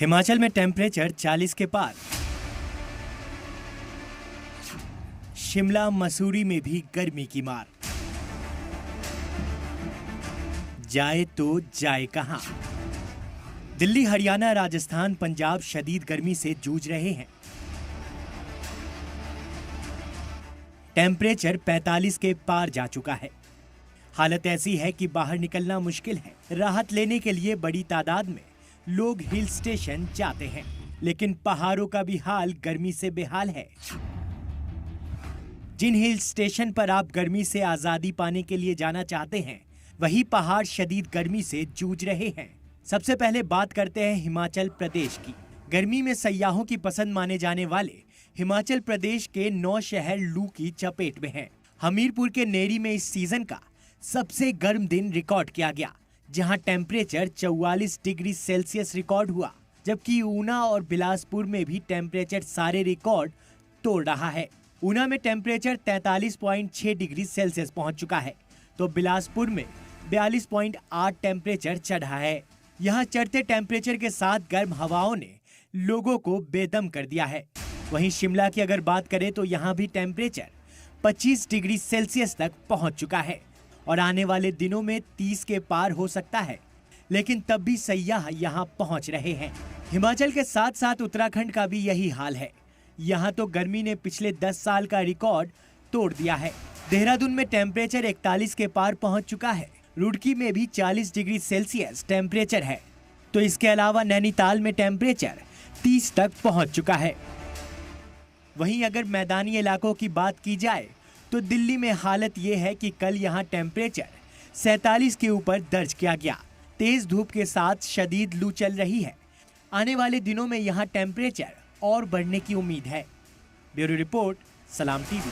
हिमाचल में टेम्परेचर 40 के पार। शिमला मसूरी में भी गर्मी की मार। जाए तो जाए कहां? दिल्ली, हरियाणा, राजस्थान, पंजाब शदीद गर्मी से जूझ रहे हैं। टेम्परेचर 45 के पार जा चुका है। हालत ऐसी है कि बाहर निकलना मुश्किल है। राहत लेने के लिए बड़ी तादाद में लोग हिल स्टेशन जाते हैं, लेकिन पहाड़ों का भी हाल गर्मी से बेहाल है। जिन हिल स्टेशन पर आप गर्मी से आजादी पाने के लिए जाना चाहते हैं, वही पहाड़ शदीद गर्मी से जूझ रहे हैं। सबसे पहले बात करते हैं हिमाचल प्रदेश की। गर्मी में सयाहों की पसंद माने जाने वाले हिमाचल प्रदेश के 9 शहर लू की चपेट में हैं। हमीरपुर के नेरी में इस सीजन का सबसे गर्म दिन रिकॉर्ड किया गया, जहां टेम्परेचर 44 डिग्री सेल्सियस रिकॉर्ड हुआ, जबकि ऊना और बिलासपुर में भी टेम्परेचर सारे रिकॉर्ड तोड़ रहा है। ऊना में टेम्परेचर 43.6 डिग्री सेल्सियस पहुंच चुका है, तो बिलासपुर में 42.8 टेम्परेचर चढ़ा है। यहाँ चढ़ते टेम्परेचर के साथ गर्म हवाओं ने लोगों को बेदम कर दिया है। वहीं शिमला की अगर बात करें तो यहाँ भी टेम्परेचर 25 डिग्री सेल्सियस तक पहुंच चुका है और आने वाले दिनों में 30 के पार हो सकता है, लेकिन तब भी सयाह यहाँ पहुंच रहे हैं। हिमाचल के साथ साथ उत्तराखंड का भी यही हाल है। यहाँ तो गर्मी ने पिछले 10 साल का रिकॉर्ड तोड़ दिया है। देहरादून में टेम्परेचर 41 के पार पहुंच चुका है। रुड़की में भी 40 डिग्री सेल्सियस टेम्परेचर है, तो इसके अलावा नैनीताल में टेम्परेचर 30 तक पहुंच चुका है। वहीं अगर मैदानी इलाकों की बात की जाए तो दिल्ली में हालत ये है कि कल यहाँ टेम्परेचर 47 के ऊपर दर्ज किया गया। तेज धूप के साथ शदीद लू चल रही है। आने वाले दिनों में यहाँ टेम्परेचर और बढ़ने की उम्मीद है। ब्यूरो रिपोर्ट, सलाम टीवी।